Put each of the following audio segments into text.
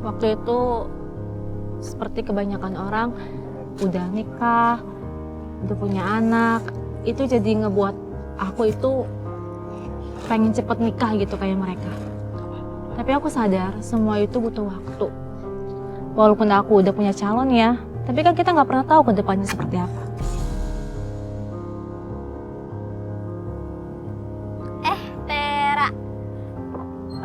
Waktu itu seperti kebanyakan orang udah nikah, udah punya anak, itu jadi ngebuat aku itu pengen cepet nikah gitu kayak mereka. Tapi aku sadar semua itu butuh waktu. Walaupun aku udah punya calon ya, tapi kan kita nggak pernah tahu ke depannya seperti apa. Tera,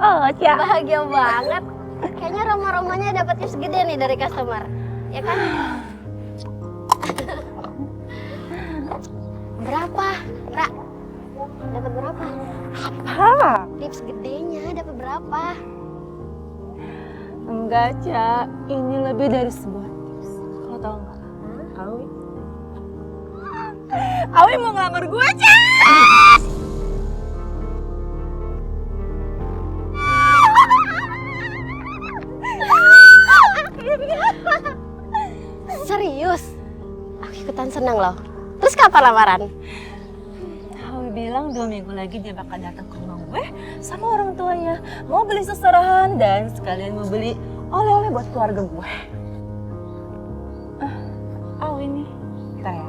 Oh, Cia. bahagia banget. Kayaknya aroma-aromanya dapat tips gede nih dari customer. Ya kan? Berapa, Ra? Dapat berapa? Apa? Tips gedenya dapat berapa? Enggak, Cia. Ini lebih dari sebuah tips. Lo tau nggak? Awi. Awi mau ngelamar gue, Cia. Serius? Aku ikutan senang loh. Terus kapan lamaran? Awi bilang 2 minggu lagi dia bakal datang ke rumah gue sama orang tuanya. Mau beli seserahan dan sekalian mau beli oleh-oleh buat keluarga gue. Awi nih. Bentar ya.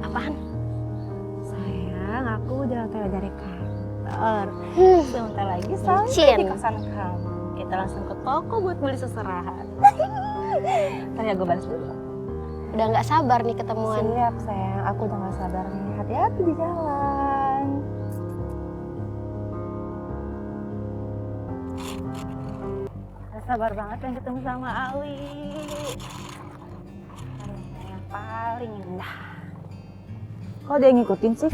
Apaan? Sayang, aku udah antara dari kantor. Sebentar lagi sampai Licin. di kosan kamu. Kita langsung ke toko buat beli seserahan. Ntar ya gue balas dulu. Udah nggak sabar nih ketemuan. Siap sayang, aku udah gak sabar nih. Hati-hati di jalan. Gak sabar banget pengen ketemu sama Awi. Yang paling indah. Kok dia ngikutin sih?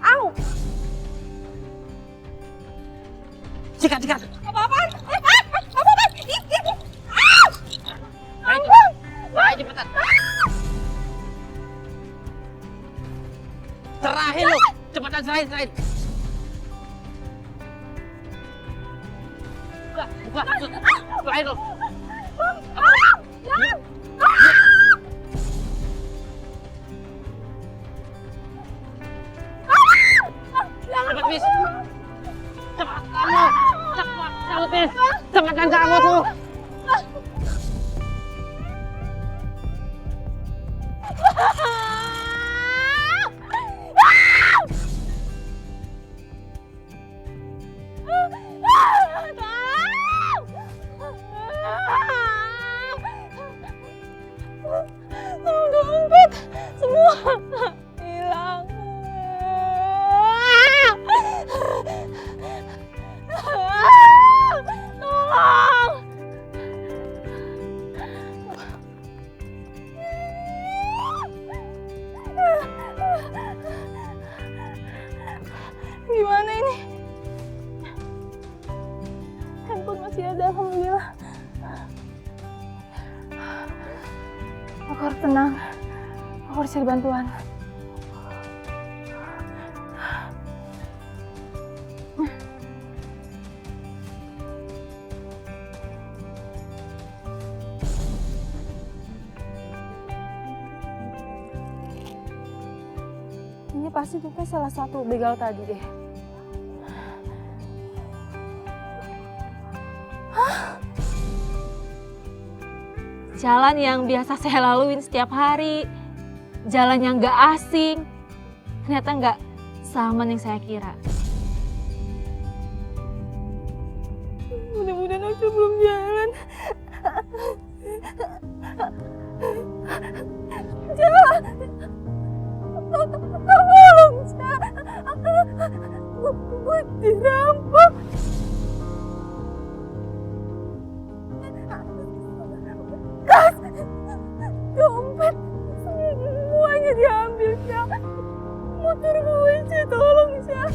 Au! Sikat. Apa-apaan? Ayo cepetan. Serahin lu. Cepetan serahin. Buka. Serahin lu. Cepet, Bis. Cepat kamu. Cepat, Bis. Cepetan kamu tuh. Dompet semua hilang. Tolong. Gimana ini? Handphone masih ada, alhamdulillah. Aku harus tenang. Aku harus cari bantuan. Ini pasti juga salah satu begal tadi deh. Jalan yang biasa saya laluin setiap hari, jalan yang gak asing, ternyata gak seaman yang saya kira. Mudah-mudahan aku belum jalan. Jalan! Tolong, gue dirampok. Tas, dompet, semuanya diambil, Syah. Motor gue, Syah, tolong, Syah.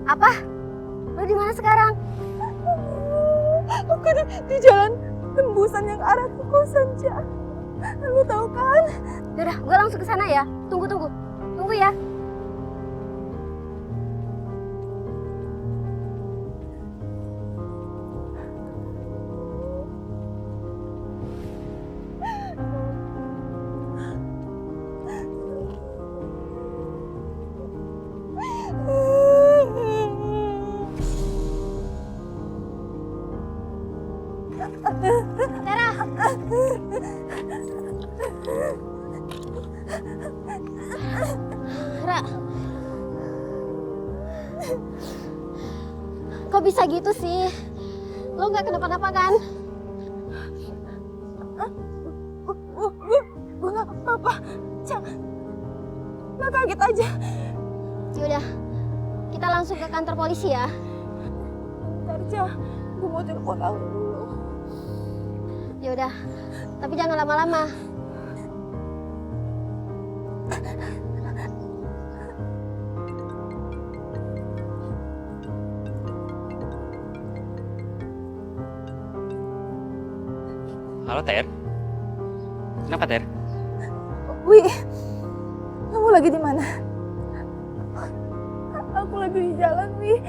Apa? Lo di mana sekarang? Aku di jalan tembusan yang arah ke kosan, Syah. Lu tahu kan? Yaudah, gue langsung ke sana ya. Tunggu ya. Tera. Ra. Kok bisa gitu sih? Lo nggak kenapa-napa kan? Gue nggak apa-apa. Nggak kaget aja. Yaudah, kita langsung ke kantor polisi ya. Bentar, Ca. Gue mau telepon Awi dulu. Yaudah, tapi jangan lama-lama. Halo, Ter. Kenapa, Ter? Wi, kamu lagi di mana? Aku lagi di jalan, Wi.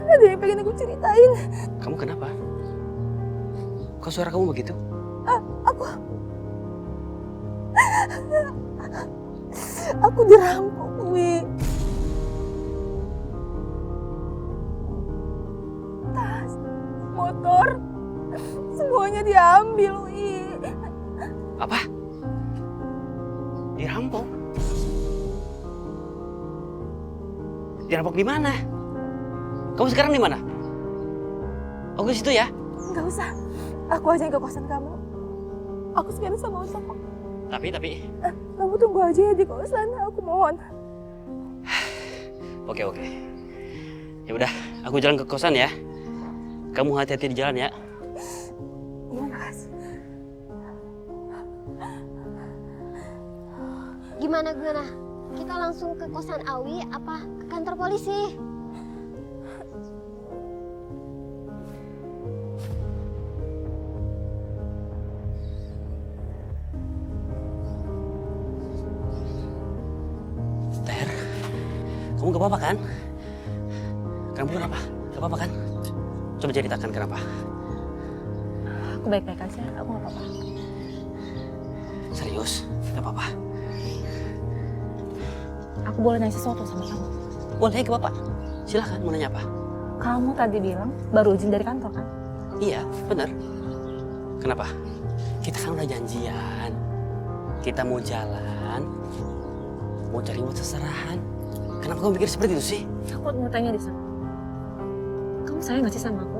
Ada yang pengen aku ceritain. Kamu kenapa? Kok suara kamu begitu? Aku dirampok, Wi. Tas, motor, semuanya diambil, Wi. Apa? Dirampok? Dirampok di mana? Kamu sekarang di mana? Aku ke situ ya. Nggak usah, aku aja yang ke kosan kamu. Aku sekarang sama Utama. Tapi. Kamu tunggu aja ya di kosan, aku mohon. Oke. Ya udah, aku jalan ke kosan ya. Kamu hati-hati di jalan ya. Iya, makasih. Gimana? Kita langsung ke kosan Awi apa ke kantor polisi? Ter, kamu gak apa-apa kan? Kamu kenapa? Gak apa-apa kan? Coba ceritakan kenapa. Aku baik-baik aja, aku nggak apa-apa. Serius? Gak apa-apa? Aku boleh nanya sesuatu sama kamu. Boleh, gak apa-apa. Silahkan, mau nanya apa? Kamu tadi bilang baru izin dari kantor kan? Iya, bener. Kenapa? Kita kan udah janjian. Kita mau jalan, mau cari buat seserahan. Kenapa kamu pikir seperti itu sih? Aku mau tanya di sana. Kamu sayang gak sih sama aku?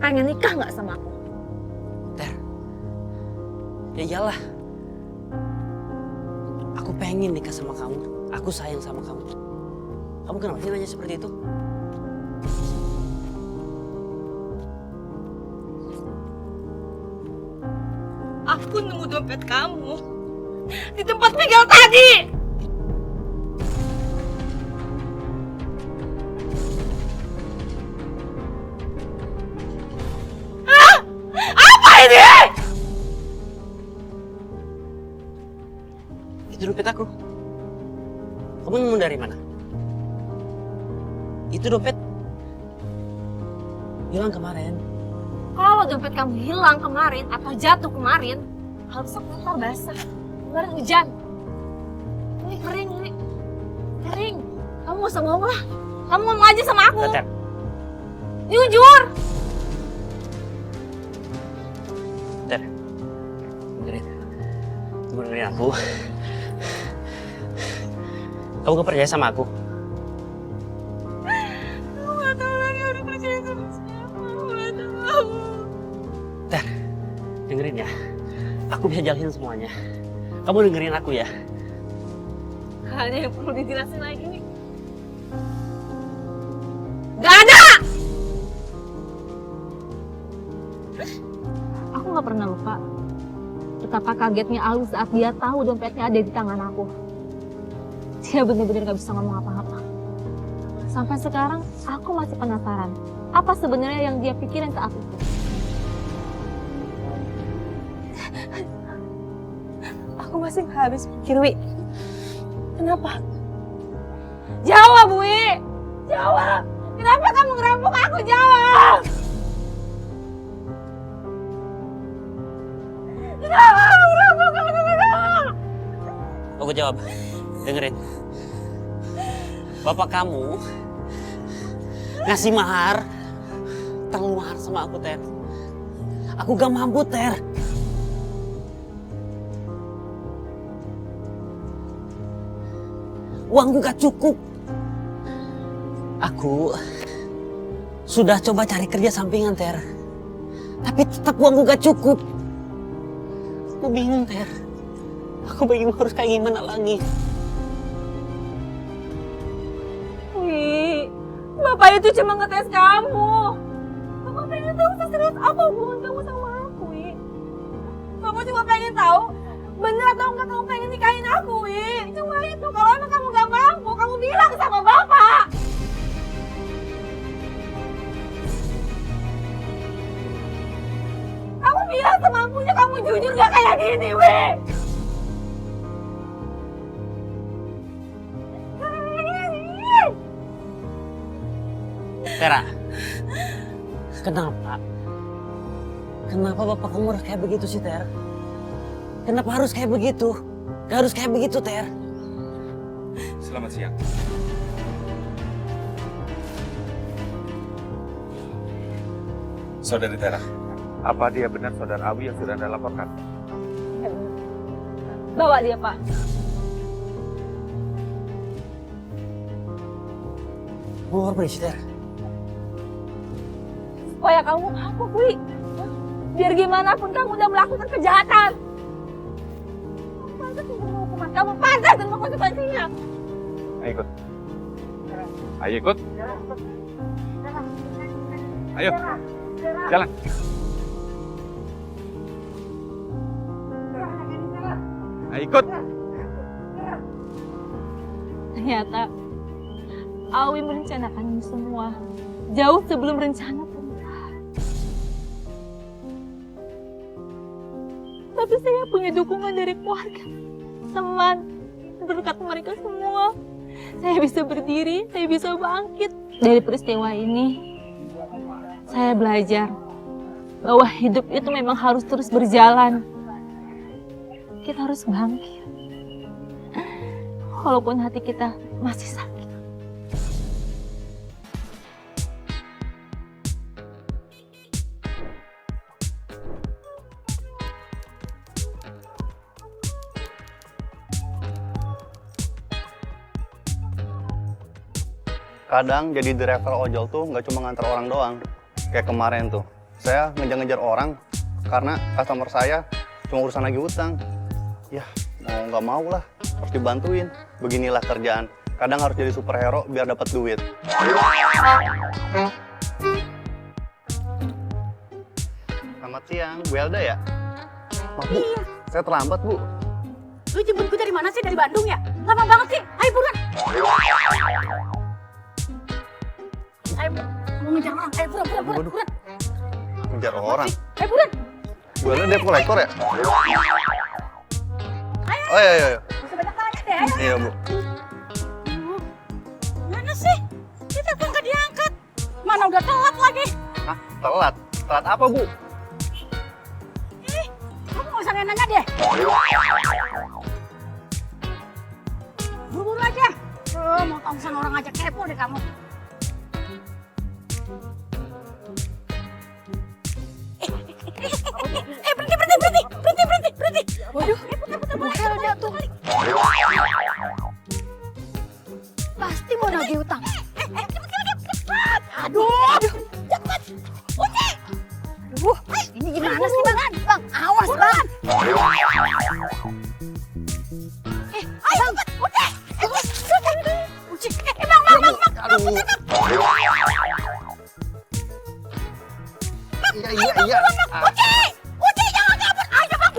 Pengen nikah nggak sama aku? Ter, ya iyalah. Aku pengen nikah sama kamu. Aku sayang sama kamu. Kamu kenapa sih nanya seperti itu? Aku nemu dompet kamu di tempat begal tadi. Apa ini? Itu dompet aku. Kamu nemu dari mana? Itu dompet hilang kemarin. Kalau dompet kamu hilang kemarin atau jatuh kemarin, harusnya kotor basah. Kemarin hujan. Ini kering, ini. Kering. Kamu gak usah ngomong lah. Kamu ngomong aja sama aku. Ter, Jujur. Ter, dengerin aku. Kamu gak percaya sama aku? Aku gak tahu lagi udah percaya sama siapa. Aku gak tahu. Ter, dengerin ya. Aku bisa jelasin semuanya. Kamu dengerin aku ya. Hanya yang perlu dijelasin lagi nih. Gak ada! Aku gak pernah lupa betapa kagetnya Alwi saat dia tahu dompetnya ada di tangan aku. Dia benar-benar gak bisa ngomong apa-apa. Sampai sekarang aku masih penasaran. Apa sebenarnya yang dia pikirin saat itu? Aku masih gak habis pikir, Wi. Kenapa? Jawab, Wi! Jawab! Kenapa kamu ngerampok aku? Jawab! Kenapa kamu ngerampok aku? Jawab! Aku jawab. Dengerin. Bapak kamu ngasih mahar. Terlalu mahar sama aku, Ter. Aku gak mampu, Ter. Uangku gak cukup. Aku sudah coba cari kerja sampingan, Ter. Tapi tetap uangku gak cukup. Aku bingung, Ter. Aku bingung harus kayak gimana lagi. Wi, Bapak itu cuma ngetes kamu. Bapak pengen tahu serius apa hubungan kamu sama aku, Wi. Bapak cuma pengen tahu bener atau enggak kamu pengen nikahin aku, Wi. Cuma itu. Kalau emang kamu gak mampu, kamu bilang sama Bapak. Kamu bilang semampunya, kamu jujur gak kayak gini, Wi. Tera, kenapa? Kenapa bapak kamu harus kayak begitu sih, Ter? Kenapa harus kayak begitu? Gak harus kayak begitu, Ter. Selamat siang. Saudari Tera, apa dia benar saudara Awi yang sudah Anda laporkan? Bawa dia, Pak. Mau apa sih, Ter? Supaya kamu mampu, Wi. Biar gimana pun kamu udah melakukan kejahatan. Kamu pantas menerima hukuman. Kamu pantas menerima konsekuensinya. Ayo ikut. Ayo ikut. Ayo. Jalan. Ayo ikut. Ternyata Awi merencanakan ini semua jauh sebelum rencana pembunuhan. Tapi saya punya dukungan dari keluarga, teman, terdekat mereka semua. Saya bisa berdiri, saya bisa bangkit. Dari peristiwa ini, saya belajar bahwa hidup itu memang harus terus berjalan. Kita harus bangkit. Walaupun hati kita masih sakit. Kadang jadi driver ojol tuh nggak cuma nganter orang doang. Kayak kemarin tuh, saya ngejar-ngejar orang karena customer saya cuma urusan lagi utang. Ya, mau nggak mau lah, harus dibantuin. Beginilah kerjaan. Kadang harus jadi superhero biar dapat duit. Selamat siang, Bu Elda ya? Maaf, Bu, saya terlambat, Bu. Lu jemputku dari mana sih? Dari Bandung ya? Lama banget sih. Ayo buruan. Ayo, mau ngejar orang. Ayo buruan. Ngejar orang. Ayo buruan. Bu Elda dia kolektor ya? Oh iya. Masih banyak tanya deh. Ayo. Iya, Bu. Mana sih? Kita telepon nggak diangkat. Mana udah telat lagi. Hah? Telat? Telat apa, Bu? Kamu nggak usah nanya deh. Buru-buru aja. Mau tongsan orang aja kepo deh kamu. Berhenti. Waduh, putar udah tuh. Pasti mau nagih utang. Aduh, cepat. Uci. Aduh, ini gimana sih, Bang? Bang, awas, Bang. Ayo, Bang, Uci. Uci. Bang. Aduh. Iya. Uci, jangan kabur. Ayo, Bang,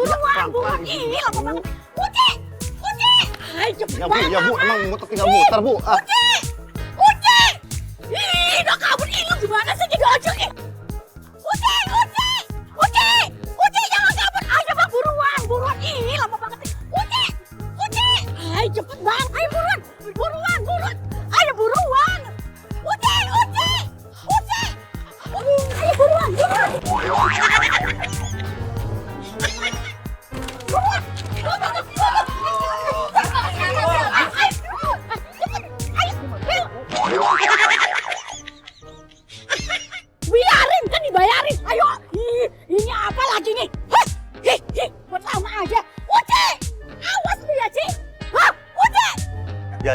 buruan. Ih, lama banget. Uci. Ayo, cepet banget. Ya, Bu. Emang motor tinggal muter, Bu. Ah. Uci. Ih, udah kabur. Ih, lu gimana sih jadi ojek nih? Uci, jangan kabur. Ayo, Bang, buruan. Ih, lama banget sih. Uci. Ayo, cepet, Bang. Ayo, buruan. Ayo, buruan. Uci. Ayo, buruan.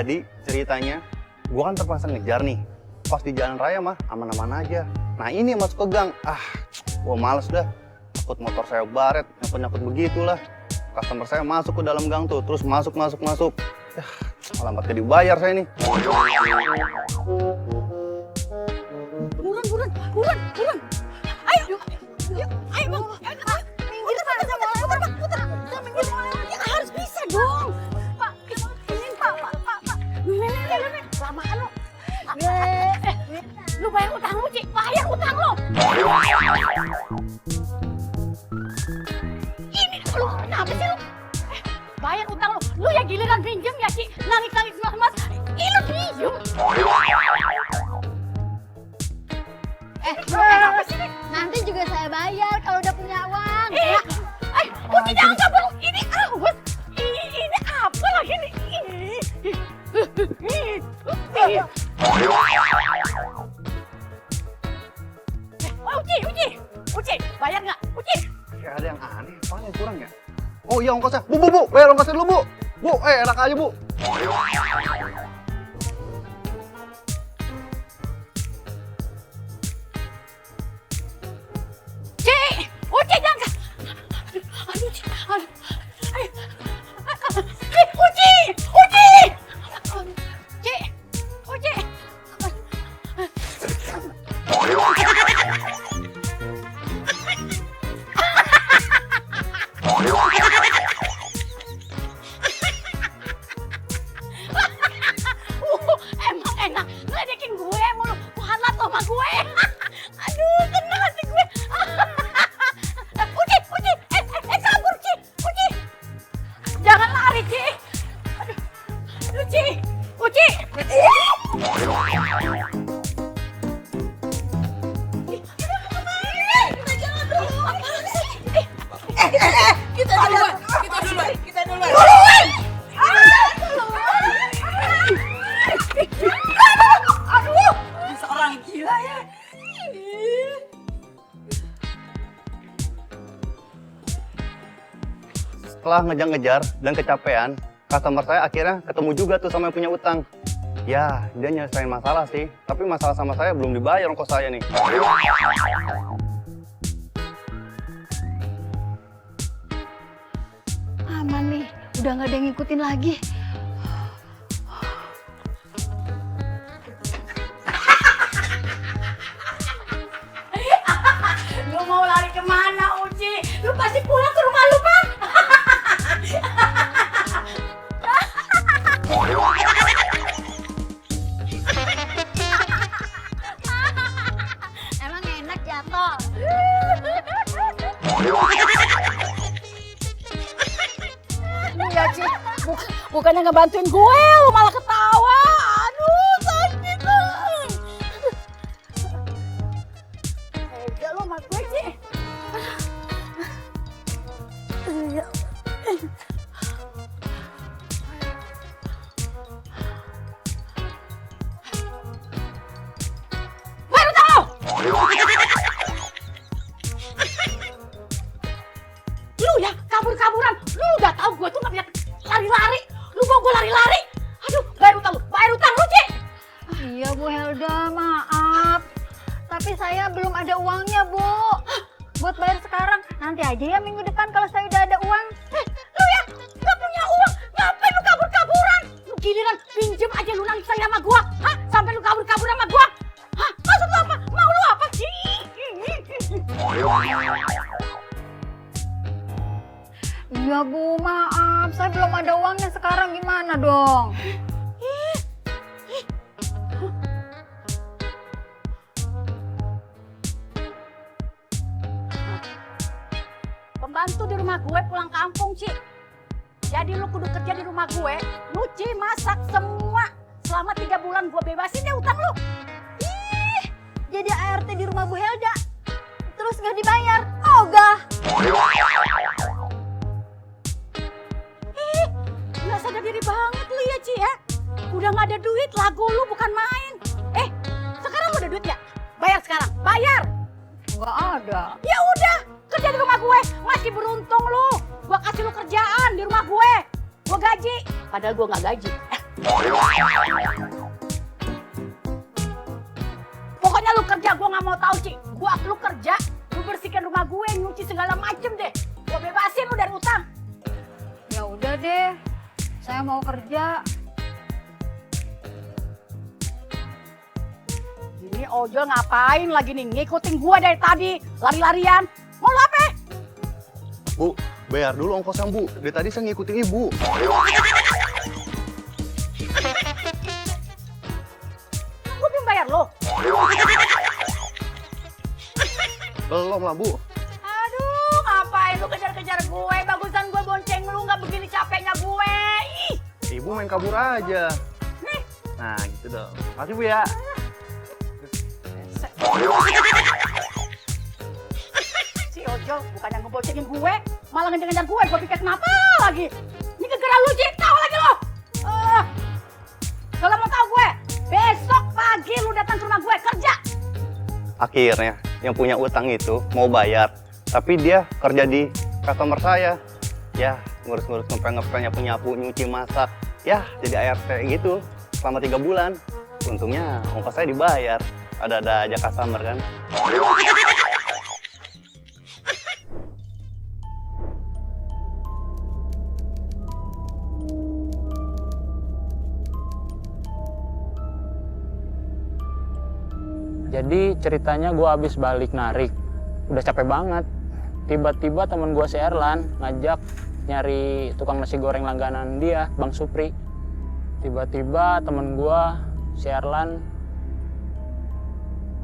Jadi ceritanya, gue kan terpaksa ngejar nih. Pas di jalan raya mah aman-aman aja. Nah ini yang masuk ke gang, gue males dah. Takut motor saya baret, nyangkut-nyangkut begitulah. Customer saya masuk ke dalam gang tuh, terus masuk. Yah, malah nggak dibayar saya nih. Buruan. Ayo bang. Minggir Pak, putar. Minggir. Ya harus bisa dong. Pak, ini Pak. Nenek. Lamaan lo. Lu bayar utang lu, Ci. Bayar utang lo. Ini lu kenapa sih lu? Bayar utang lu. Lu ya giliran pinjem ya, Ci. Nangis mas. Lu diem. Apa sih? Nanti juga saya bayar kalau udah punya uang. Uci jangan kabur. Ini awas. Ini apa lagi nih? Uci, bayar nggak? Uci. Kayak ada yang aneh, apaan yang kurang ya? Oh iya ongkosnya, bu, bayar ongkosnya dulu bu. Bu, enak aja bu. Uci jangan. Aduh, Ci. Uci. Emang enak ngeledekin gue mulu. Kuhalat lo sama gue. Aduh, tenang hati gue. Uci. Kabur, Ci. Uci. Jangan lari, Ci. Aduh. Uci. Kita duluan. Aduh, seorang gila ya. Setelah ngejar-ngejar dan kecapean, customer saya akhirnya ketemu juga tuh sama yang punya utang. Ya, dia nyelesain masalah sih, tapi masalah sama saya belum dibayar ongkos saya nih. Aman nih, udah nggak ada yang ngikutin lagi. Lu mau lari kemana, Uci? Lu pasti pulang ke rumah lu, Bang. Emang enak jatuh. Lu ya, Ci. Bukannya ngebantuin gue, lu malah ketawa. Aduh, sakit. Udah lu sama gue, Ci. Baru tahu. Lu ya kabur-kaburan. Lu udah tahu gue tuh nggak bisa lari-lari. Lu mau gue lari-lari. Aduh, bayar utang lu, Ci. Iya Bu Helda, maaf. Tapi saya belum ada uangnya Bu. Buat bayar sekarang, nanti aja ya minggu depan kalau saya udah ada uang. Lu ya nggak punya uang. Ngapain lu kabur-kaburan? Lu giliran pinjem aja lu nangis sama gua. Hah? Sampai lu kabur-kabur sama gua. Hah? Maksud lu apa? Mau lu apa sih? Iya Bu, maaf. Saya belum ada uangnya sekarang, gimana dong? Pembantu di rumah gue pulang kampung, Ci. Jadi lu kudu kerja di rumah gue, nyuci, masak, semua. Selama 3 bulan gue bebasin deh utang lu. Ih, jadi ART di rumah Bu Helda. Terus gak dibayar. Ogah. Nggak sadar diri banget lu ya, Ci ya. Udah nggak ada duit, lagu lu bukan main. Sekarang lu ada duit ya? Bayar sekarang, bayar. Nggak ada. Ya udah, kerja di rumah gue. Masih beruntung lu. Gue kasih lu kerjaan di rumah gue. Gue gaji. Padahal gue nggak gaji. Pokoknya lu kerja, gue nggak mau tahu, Ci. Lu kerja, lu bersihkan rumah gue, nyuci segala macem deh. Gue bebasin lu dari utang. Ya udah deh, saya mau kerja. Ini ojol ngapain lagi nih? Ngikutin gue dari tadi, lari-larian. Mau lu apa? Bu, bayar dulu ongkosnya, Bu. Dari tadi saya ngikutin Ibu. Gue belum bayar lo. Belum lah, Bu. Aduh, ngapain lu kejar-kejar gue? Bagusan gue bonceng lu, nggak begini capeknya gue. Ih, Ibu main kabur aja. nih. Nah, gitu dong. Makasih, Bu ya. Si ojol bukannya ngeboncengin gue, malah ngejar-ngejar gue. Gue pikir kenapa lagi? Ini gara-gara lu, Ci. Tahu lagi lo. Kalau mau tahu gue, besok pagi lu datang ke rumah gue kerja. Akhirnya, yang punya utang itu mau bayar. Tapi dia kerja di customer saya. Ya, ngurus-ngurus ngepel-ngepel, nyapu-nyapu, nyuci, masak. Ya, jadi ART gitu selama 3 bulan. Untungnya ongkos saya dibayar. Ada-ada aja customer kan. Jadi ceritanya gue habis balik narik, udah capek banget. Tiba-tiba temen gue si Erlan ngajak nyari tukang nasi goreng langganan dia, Bang Supri. Tiba-tiba temen gue si Erlan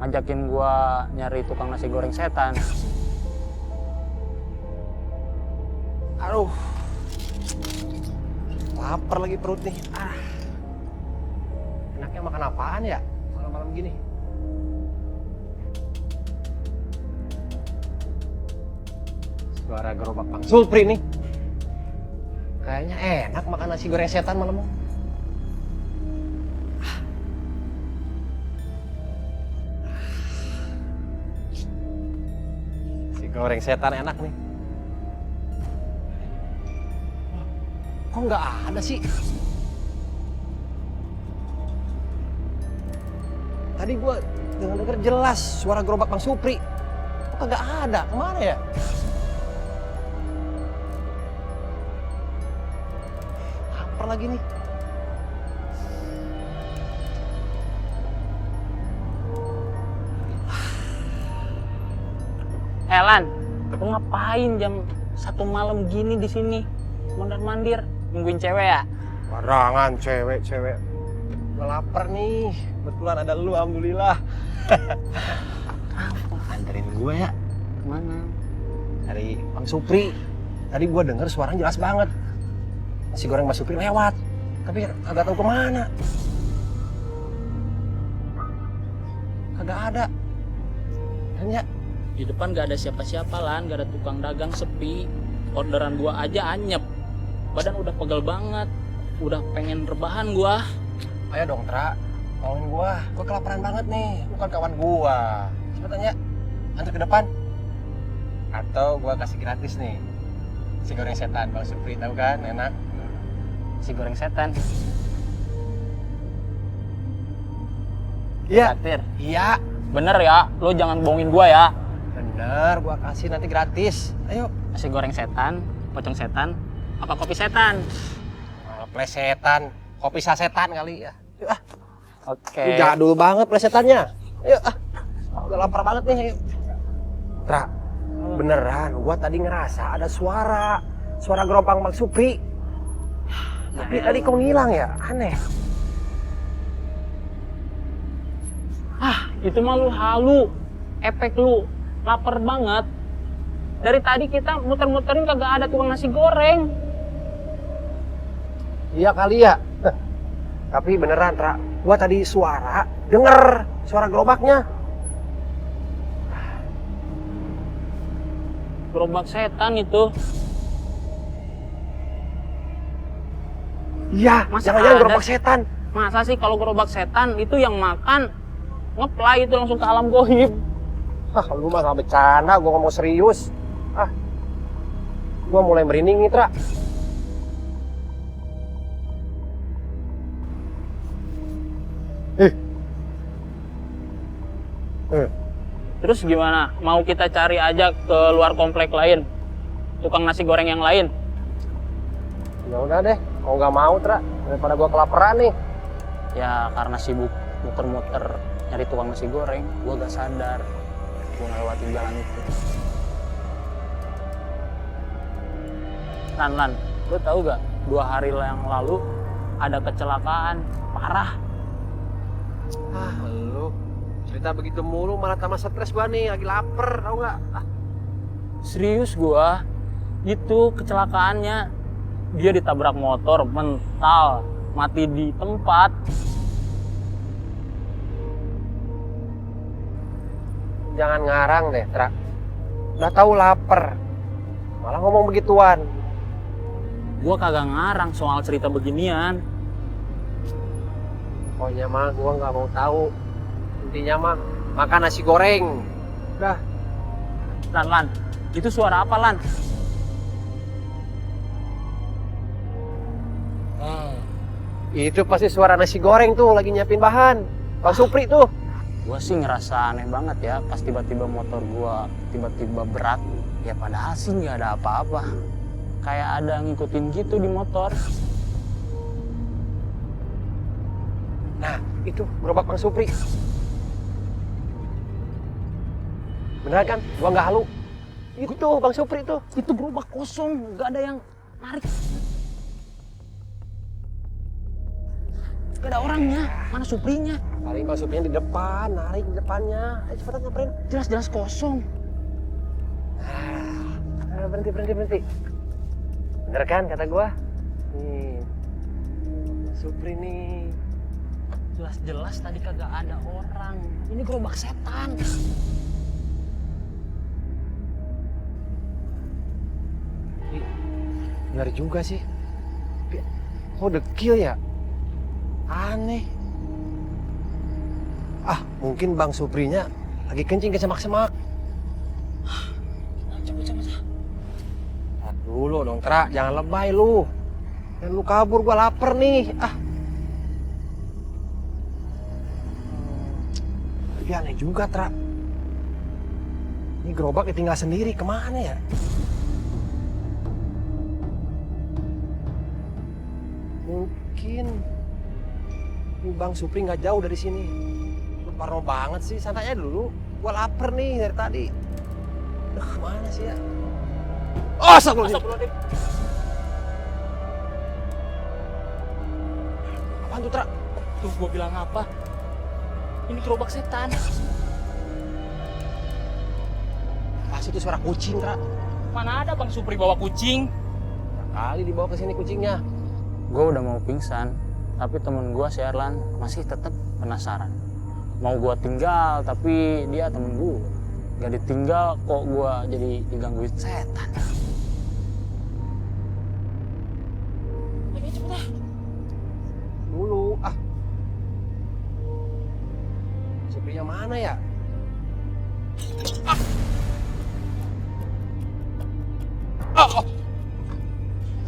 ngajakin gue nyari tukang nasi goreng setan. Aduh, lapar lagi perut nih. Enaknya makan apaan ya malam-malam gini? Suara gerobak Bang Supri nih. Kayaknya enak makan nasi goreng setan malam. Nasi goreng setan enak nih. Kok nggak ada sih? Tadi gua dengar jelas suara gerobak Bang Supri. Kok kagak ada? Kemana ya? Lapar lagi nih. Lan, lu ngapain jam 1 malam gini di sini? Mondar-mandir, nungguin cewek ya? Barangan cewek. Gua lapar nih. Kebetulan ada lu, alhamdulillah. Anterin gue ya. Kemana? Dari Bang Supri. Tadi gue denger suaranya jelas banget. Nasi goreng Bang Supri lewat. Tapi kagak tahu kemana. Kagak ada. Dan ya, Di depan gak ada siapa-siapa, Lan, gak ada tukang dagang, sepi. Orderan gua aja anyep. Badan udah pegel banget. Udah pengen rebahan gua. ayo dong Tra, tolongin gue kelaparan banget nih, bukan kawan gue. Cepetan ya, antar ke depan. Atau gue kasih gratis nih, nasi goreng setan, Bang Supri, tahu kan, enak. Nasi goreng setan. Iya. Gratis. Iya. Bener ya, lo jangan bohongin gua ya. Bener, gue kasih nanti gratis. Ayo. Nasi goreng setan, pocong setan, apa kopi setan? Plesetan, kopi sasetan kali ya. Yuk ah. Oke. Lu jadul banget plesetannya. Ayo ah. Udah lapar banget nih, ayo. Tra, beneran gua tadi ngerasa ada suara gerobak Bang Supri. Tapi tadi kok ngilang ya? Aneh. Ah, itu mah lu halu. Efek lu lapar banget. Dari tadi kita muter-muterin kagak ada tukang nasi goreng. Iya kali ya. Tapi beneran, Tra. Gua tadi denger suara gerobaknya. Gerobak setan itu. Iya, Masa jangan-jangan ada? gerobak setan. Masa sih kalau gerobak setan itu yang makan ngeplay itu langsung ke alam goib. Lu mah gak bercanda, gua ngomong serius. Gua mulai merinding nih, Tra. Terus gimana? Mau kita cari aja ke luar komplek lain? Tukang nasi goreng yang lain? Ya udah deh, kalau nggak mau Tra, daripada gua kelaparan nih. Ya karena sibuk muter-muter nyari tukang nasi goreng, gua gak sadar gua ngelewatin jalan itu. Lan, lu tahu gak? 2 hari yang lalu ada kecelakaan parah. Ah, lu cerita begitu mulu malah tambah stres gua nih, lagi lapar, tau nggak? Ah, Serius gua, itu kecelakaannya dia ditabrak motor mental, mati di tempat. jangan ngarang deh, Tra. Udah tahu lapar, malah ngomong begituan. Gua kagak ngarang soal cerita beginian. Pokoknya mah gua nggak mau tahu. Intinya mah makan nasi goreng. Udah. Lan, itu suara apa, Lan? Itu pasti suara nasi goreng tuh, lagi nyiapin bahan. Bang Supri tuh. Gua sih ngerasa aneh banget ya pas tiba-tiba motor gua tiba-tiba berat. Ya padahal sih nggak ada apa-apa. Kayak ada yang ngikutin gitu di motor. Nah, itu gerobak Bang Supri. Beneran kan? Gua nggak halu. Itu Bang Supri tuh. Itu gerobak kosong, nggak ada yang narik. Gak ada orangnya, mana Suprinya? Paling Bang Suprinya di depan, narik di depannya. Ayo cepetan nyamperin. Jelas-jelas kosong. Berhenti. Bener kan kata gua? Nih, Supri nih. Jelas-jelas tadi kagak ada orang. Ini gerobak setan. Bener juga sih. Kok dekil ya? Aneh. Ah, mungkin Bang Suprinya lagi kencing ke semak-semak. Coba. Lihat dulu dong, Tra. Jangan lebay lu. Dan lu kabur, gua lapar nih. Ah. Tapi aneh juga, Tra. Ini gerobak ditinggal sendiri. Kemana ya? Mungkin ini Bang Supri nggak jauh dari sini. Lu parno banget sih, santai aja dulu. Gua lapar nih dari tadi. Kemana sih ya? Oh, astagfirullahaladzim. Apaan tuh, Tra? Tuh gua bilang apa? Ini gerobak setan. Pasti itu suara kucing, Tra. Mana ada Bang Supri bawa kucing? Kali dibawa ke sini kucingnya. Gue udah mau pingsan, tapi temen gue si Erlan masih tetap penasaran. Mau gue tinggal, tapi dia temen gue. Gak ditinggal kok gue jadi digangguin setan. Ayo cepet dah. Dulu, ah. Suprinya mana ya?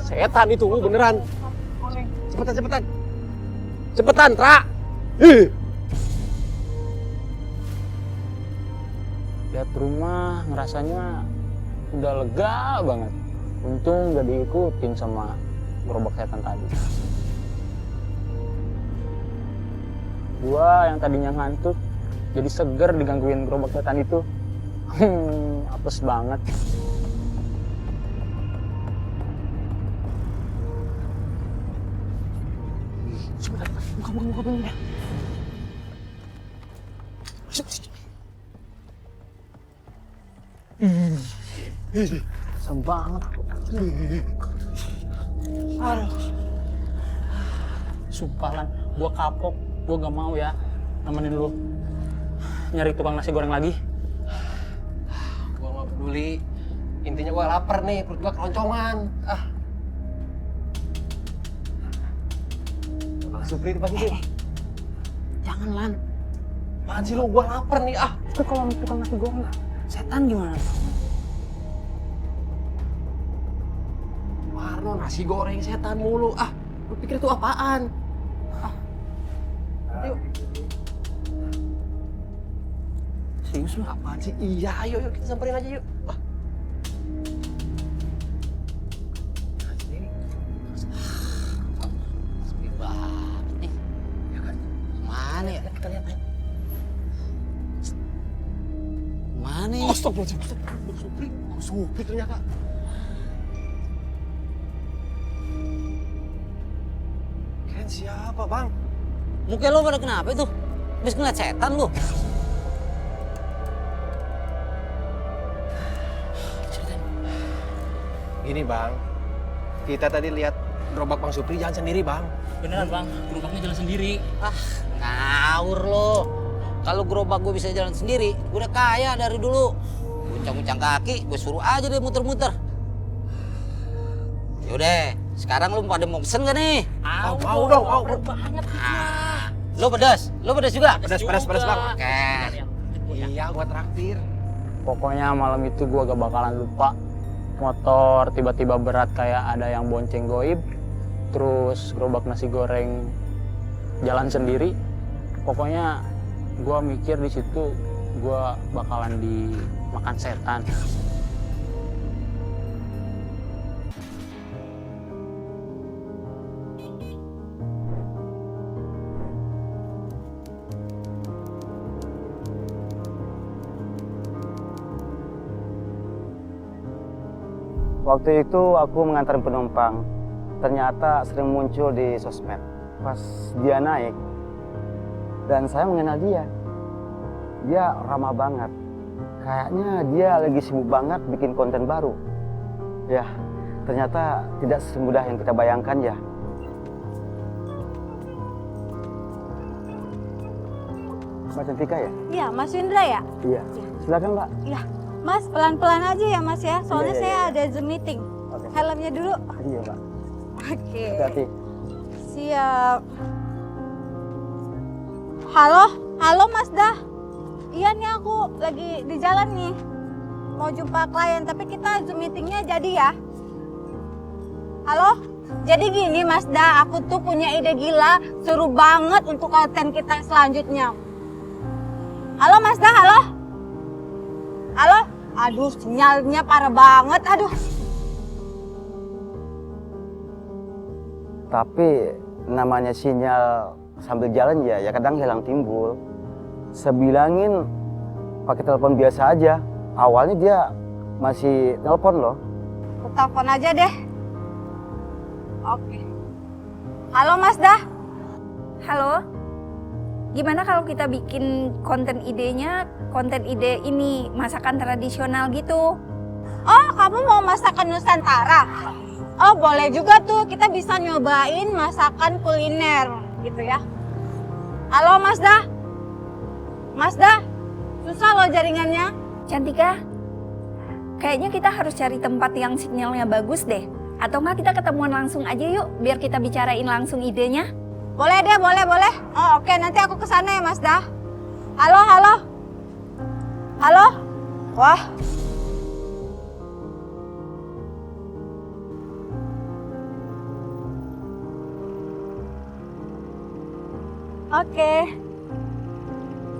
Setan itu beneran. Cepetan, Tra. Lihat rumah ngerasanya udah lega banget. Untung gak diikutin sama gerobak setan tadi. Gua yang tadinya ngantuk jadi seger digangguin gerobak setan itu. Apes banget. Muka ya. Asam banget. Aduh. Sumpah Lan, gua kapok. Gua gak mau ya nemenin lu nyari tukang nasi goreng lagi. Gua gak peduli. Intinya gua lapar nih, perut gua keroncongan. Ah. Bang Supri itu pasti sih. Jangan Lan. Apaan sih lu? Gua lapar nih, ah. Itu kalau tukang nasi goreng setan gimana? Warno nasi goreng setan mulu, ah. Lu pikir itu apaan? Ah. Ayo. Serius lu? Apaan sih? Iya, ayo kita samperin aja yuk. Ah. Sepi banget nih. Ya kan? Mana ya? Kita lihat aja. Mana ini? Astagfirullahaladzim. Supri ternyata. Keren siapa, Bang? Muka lo pada kenapa itu? Habis ngeliat setan lo. Gini, Bang. Kita tadi lihat gerobak Bang Supri jalan sendiri, Bang. Beneran bang, gerobaknya jalan sendiri. Ah, ngawur lo. Kalau gerobak gue bisa jalan sendiri, gue udah kaya dari dulu. Guncang-guncang kaki, gue suruh aja deh muter-muter. Yaudah, sekarang lu pada mau pesen gak nih? Mau dong, mau. Lo pedas juga? Pedas, Bang. Oke. Iya, gua traktir. Pokoknya malam itu gua gak bakalan lupa. Motor tiba-tiba berat kayak ada yang bonceng goib. Terus gerobak nasi goreng jalan sendiri. Pokoknya gua mikir di situ gua bakalan dimakan setan. Waktu itu aku mengantar penumpang, ternyata sering muncul di sosmed. Pas dia naik, dan saya mengenal dia. Dia ramah banget. Kayaknya dia lagi sibuk banget bikin konten baru. Ya, ternyata tidak semudah yang kita bayangkan ya. Mbak Cantika ya? Iya, Mas Indra ya? Iya. Silakan Mbak. Iya. Mas, pelan-pelan aja ya Mas ya, soalnya Iya, iya, saya iya. ada Zoom meeting. Oke. Helmnya dulu. Iya Mbak. Oke. Hati-hati. Siap. Halo Mas Dah. Iya nih aku lagi di jalan nih. Mau jumpa klien, tapi kita Zoom meetingnya jadi ya. Halo? Jadi gini Mas Dah, aku tuh punya ide gila, seru banget untuk konten kita selanjutnya. Halo Mas Dah, halo? Halo? Aduh, sinyalnya parah banget, aduh. Tapi namanya sinyal sambil jalan ya kadang hilang timbul. Sebilangin pakai telepon biasa aja. Awalnya dia masih telepon loh. Aku telepon aja deh. Oke. Halo Mas Dah. Halo, gimana kalau kita bikin konten ide ini masakan tradisional gitu? Oh, kamu mau masakan Nusantara? Oh, boleh juga tuh. Kita bisa nyobain masakan kuliner gitu ya. Halo Mas Dah. Mas Dah, susah loh jaringannya. Cantika, kayaknya kita harus cari tempat yang sinyalnya bagus deh. Atau nggak kita ketemuan langsung aja yuk, biar kita bicarain langsung idenya. Boleh deh, boleh. Oh, oke, nanti aku kesana ya Mas Dah. Halo. Wah. Oke.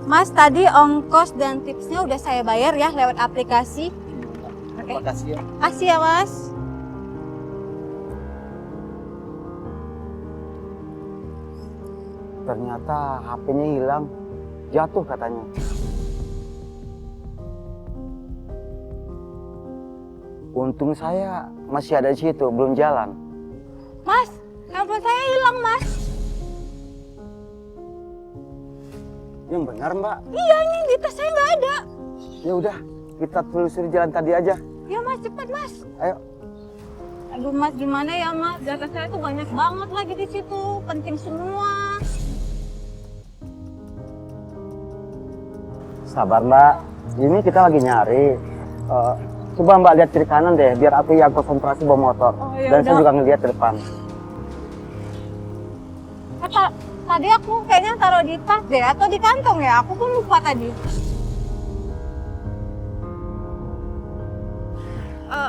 Mas, tadi ongkos dan tipsnya udah saya bayar ya lewat aplikasi. Oke. Terima kasih ya. Makasih ya Mas. Ternyata HP-nya hilang, jatuh katanya. Untung saya masih ada di situ, belum jalan. Mas, handphone saya hilang Mas. Yang benar Mbak. Iya, ini di tas saya nggak ada. Ya udah, kita telusuri jalan tadi aja. Ya Mas, cepat Mas. Ayo. Aduh Mas, gimana ya Mas? Data saya tuh banyak banget lagi di situ, penting semua. Sabar Mbak, ini kita lagi nyari. Coba Mbak lihat kiri kanan deh, biar aku yang konsentrasi bawa motor. Oh, ya Dan saya udah. juga ngeliat ke depan. Tadi aku kayaknya taruh di tas deh, atau di kantong ya? Aku pun lupa tadi.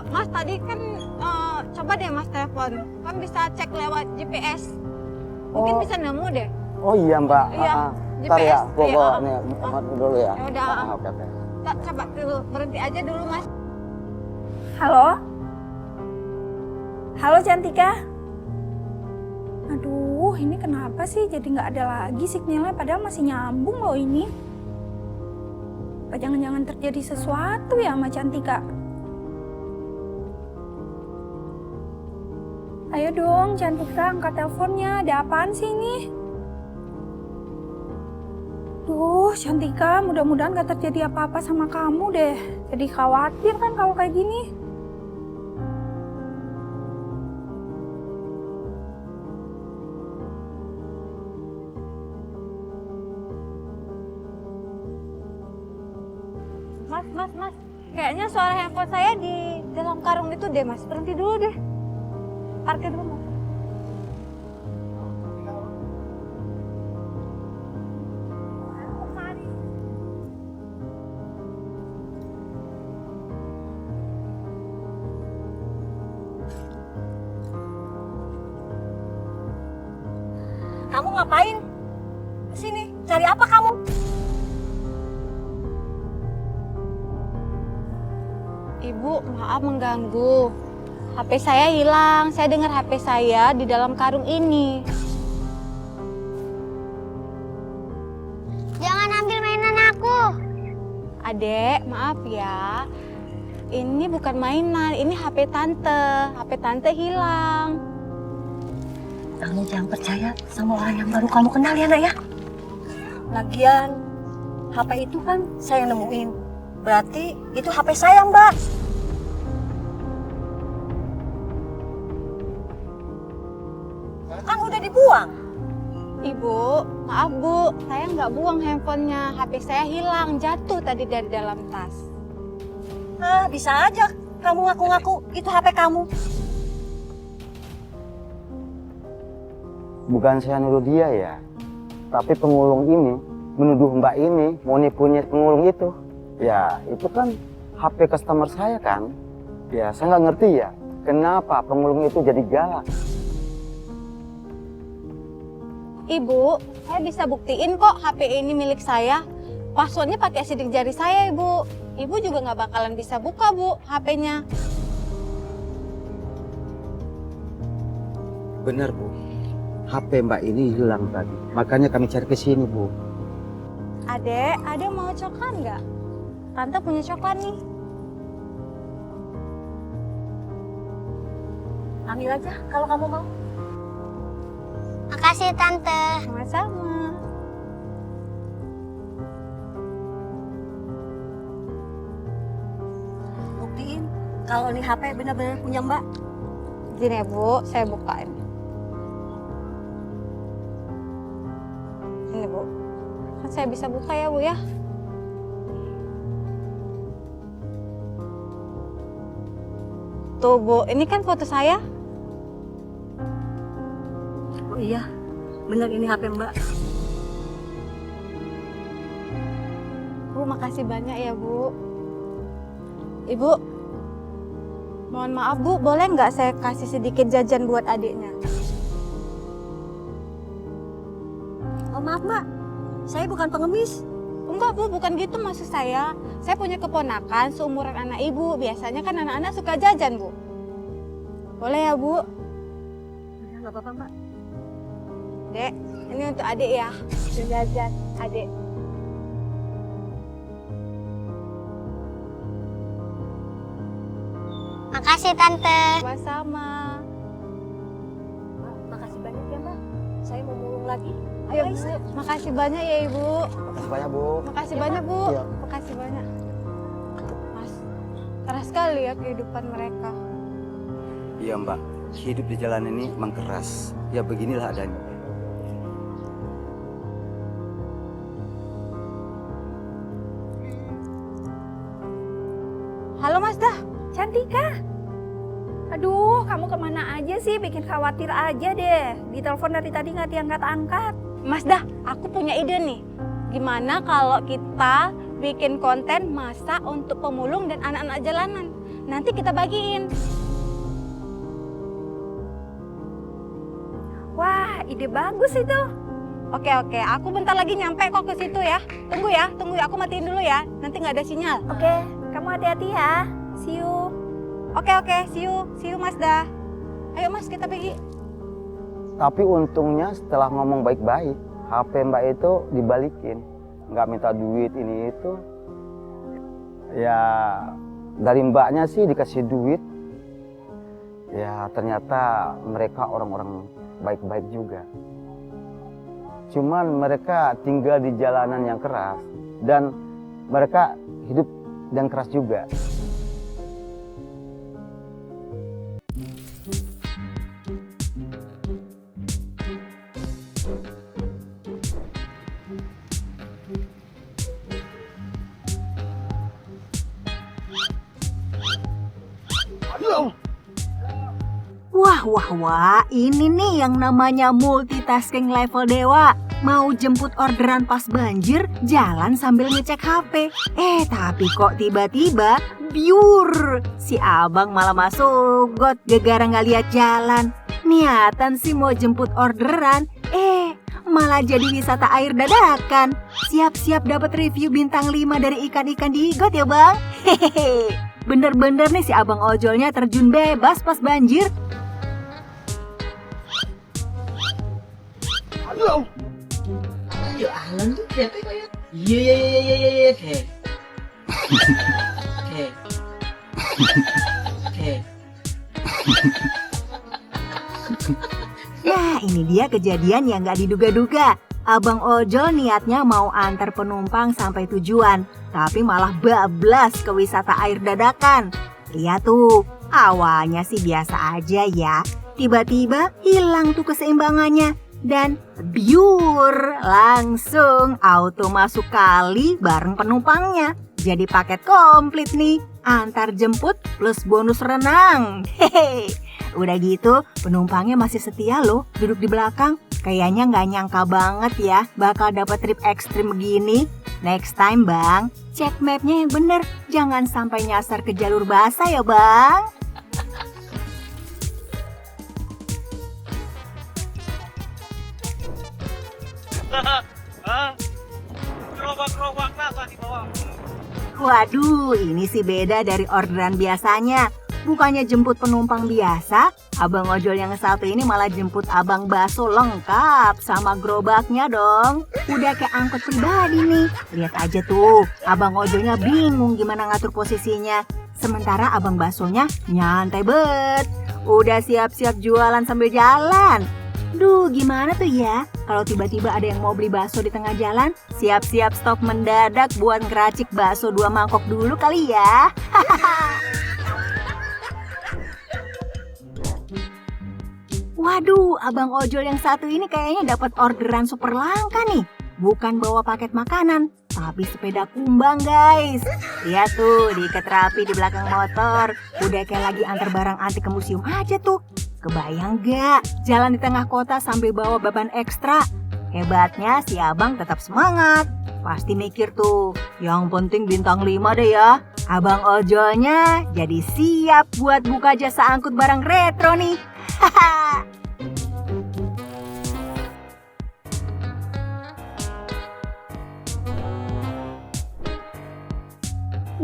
Mas, tadi kan coba deh Mas telepon. Kan bisa cek lewat GPS. Mungkin bisa nemu deh. Oh iya Mbak. Iya, Ntar ya, GPS. gua Iya, nih dulu ya. Ya udah. Oke, oke. Coba dulu, berhenti aja dulu Mas. Halo? Halo Cantika? Aduh, ini kenapa sih jadi nggak ada lagi sinyalnya padahal masih nyambung loh ini. Apa jangan-jangan terjadi sesuatu ya sama Cantika? Ayo dong Cantika, angkat teleponnya. Ada apaan sih ini? Duh, Cantika, mudah-mudahan gak terjadi apa-apa sama kamu deh. Jadi khawatir kan kalau kayak gini. Mas. Kayaknya suara handphone saya di dalam karung itu deh Mas. Berhenti dulu deh. Parkir dulu Mas. Kamu ngapain? Sini, cari apa kamu? Ibu, maaf mengganggu. HP saya hilang. Saya dengar HP saya di dalam karung ini. Jangan ambil mainan aku. Adek, maaf ya. Ini bukan mainan, ini HP tante. HP tante hilang. Kamu jangan percaya sama orang yang baru kamu kenal ya nak ya. Lagian, HP itu kan saya yang nemuin. Berarti itu HP saya Mbak. Kan udah dibuang. Ibu, maaf Bu, saya nggak buang handphonenya. HP saya hilang, jatuh tadi dari dalam tas. Ah, bisa aja kamu ngaku-ngaku itu HP kamu. Bukan saya nuduh dia ya, tapi pemulung ini menuduh Mbak ini mau nipunya pemulung itu. Ya, itu kan HP customer saya kan. Ya, saya nggak ngerti ya, kenapa pemulung itu jadi galak. Ibu, saya bisa buktiin kok HP ini milik saya. Passwordnya pakai sidik jari saya, Ibu. Ibu juga nggak bakalan bisa buka, Bu, HP-nya. Benar Bu, HP Mbak ini hilang tadi. Makanya kami cari ke sini Bu. Adek mau coklat nggak? Tante punya coklat nih. Ambil aja kalau kamu mau. Makasih Tante. Sama-sama. Buktiin kalau ini HP benar-benar punya Mbak. Gini ya, Bu, saya bukain. Ini, Bu. Kan saya bisa buka ya, Bu ya. Tuh, Bu, ini kan foto saya. Oh iya, benar ini HP Mbak. Bu, makasih banyak ya, Bu. Ibu, mohon maaf, Bu, boleh nggak saya kasih sedikit jajan buat adiknya? Oh maaf Mbak, saya bukan pengemis. Enggak, Bu, bukan gitu maksud saya. Saya punya keponakan seumuran anak Ibu. Biasanya kan anak-anak suka jajan, Bu. Boleh ya, Bu? Ya, nggak apa-apa Mbak. Dek, ini untuk adik ya. Jajan, adik. Makasih Tante. Sama-sama. Mbak, makasih banyak ya Mbak. Saya mau mulung lagi. Ayo, Bu. Makasih banyak ya, Ibu. Makasih banyak Bu. Makasih banyak, Bu. Iya. Makasih banyak. Mas, keras sekali ya kehidupan mereka. Iya Mbak, hidup di jalan ini memang keras. Ya beginilah adanya. Halo, Mas Dah. Cantika. Aduh, kamu kemana aja sih? Bikin khawatir aja deh. Di telepon dari tadi nggak diangkat-angkat. Mas Dah, aku punya ide nih. Gimana kalau kita bikin konten masak untuk pemulung dan anak-anak jalanan? Nanti kita bagiin. Wah, ide bagus itu. Oke, aku bentar lagi nyampe kok ke situ ya. Tunggu ya, aku matiin dulu ya. Nanti nggak ada sinyal. Oke, kamu hati-hati ya. See you. Oke, see you Mazda. Ayo Mas, kita pergi. Tapi untungnya setelah ngomong baik-baik, HP Mbak itu dibalikin. Nggak minta duit ini itu. Ya dari Mbaknya sih dikasih duit. Ya ternyata mereka orang-orang baik-baik juga. Cuman mereka tinggal di jalanan yang keras. Dan mereka hidup dan keras juga. Wah, ini nih yang namanya multitasking level dewa. Mau jemput orderan pas banjir, jalan sambil ngecek HP. Tapi kok tiba-tiba, biur, si abang malah masuk got gara-gara nggak lihat jalan. Niatan sih mau jemput orderan, malah jadi wisata air dadakan. Siap-siap dapat review bintang 5 dari ikan-ikan di got ya bang. Hehehe, bener-bener nih si abang ojolnya terjun bebas pas banjir. Ayo Alan tuh ternyata kayak iya kayak Nah ini dia kejadian yang gak diduga-duga. Abang ojol niatnya mau antar penumpang sampai tujuan, tapi malah bablas ke wisata air dadakan. Lihat tuh, awalnya sih biasa aja ya, tiba-tiba hilang tuh keseimbangannya. Dan biur, langsung auto masuk kali bareng penumpangnya. Jadi paket komplit nih, antar jemput plus bonus renang. Hehe. Udah gitu penumpangnya masih setia loh, duduk di belakang. Kayaknya nggak nyangka banget ya bakal dapat trip ekstrim begini. Next time bang, cek mapnya yang bener, jangan sampai nyasar ke jalur basah ya bang. Gerobak-gerobak apa di bawah? Waduh, ini sih beda dari orderan biasanya. Bukannya jemput penumpang biasa, abang ojol yang satu ini malah jemput abang bakso lengkap sama gerobaknya dong. Udah kayak angkot pribadi nih. Lihat aja tuh, abang ojolnya bingung gimana ngatur posisinya. Sementara abang baksonya nyantai bet. Udah siap-siap jualan sambil jalan. Duh, gimana tuh ya kalau tiba-tiba ada yang mau beli bakso di tengah jalan? Siap-siap stop mendadak buat ngeracik bakso 2 mangkok dulu kali ya. Waduh, abang ojol yang satu ini kayaknya dapat orderan super langka nih. Bukan bawa paket makanan, tapi sepeda kumbang guys. Lihat tuh, diikat rapi di belakang motor. Udah kayak lagi antar barang antik ke museum aja tuh. Kebayang gak jalan di tengah kota sambil bawa beban ekstra? Hebatnya si abang tetap semangat. Pasti mikir tuh, yang penting bintang 5 deh ya. Abang ojolnya jadi siap buat buka jasa angkut barang retro nih. Haha.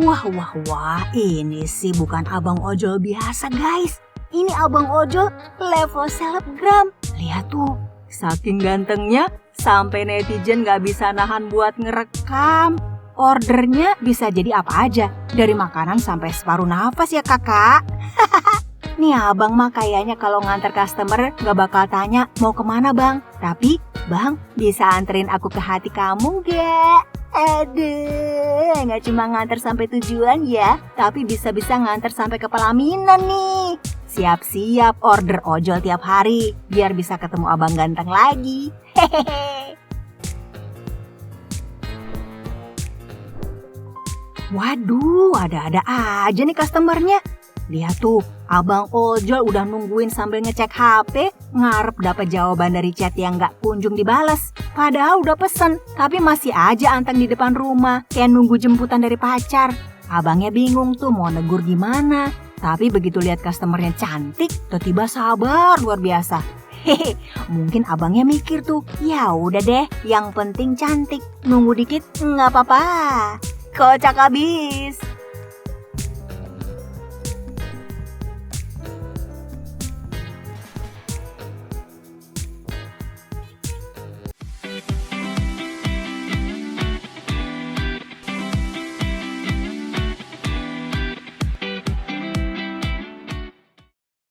Wah, ini sih bukan abang ojol biasa guys. Ini abang ojol level selebgram. Lihat tuh, saking gantengnya sampai netizen gak bisa nahan buat ngerekam. Ordernya bisa jadi apa aja, dari makanan sampai separuh nafas ya kakak. Nih abang mah kayaknya kalau nganter customer gak bakal tanya mau kemana bang. Tapi bang bisa anterin aku ke hati kamu gak? Aduh, gak cuma nganter sampai tujuan ya, tapi bisa-bisa nganter sampai ke pelaminan nih. Siap-siap order ojol tiap hari, biar bisa ketemu abang ganteng lagi. Hehehe. Waduh, ada-ada aja nih customernya. Lihat tuh, abang ojol udah nungguin sambil ngecek HP, ngarep dapet jawaban dari chat yang gak kunjung dibales. Padahal udah pesen, tapi masih aja anteng di depan rumah, kayak nunggu jemputan dari pacar. Abangnya bingung tuh mau negur gimana. Tapi begitu lihat customernya cantik, tiba-tiba sabar luar biasa. Hehe, mungkin abangnya mikir tuh, ya udah deh, yang penting cantik. Nunggu dikit nggak apa-apa. Kocak abis.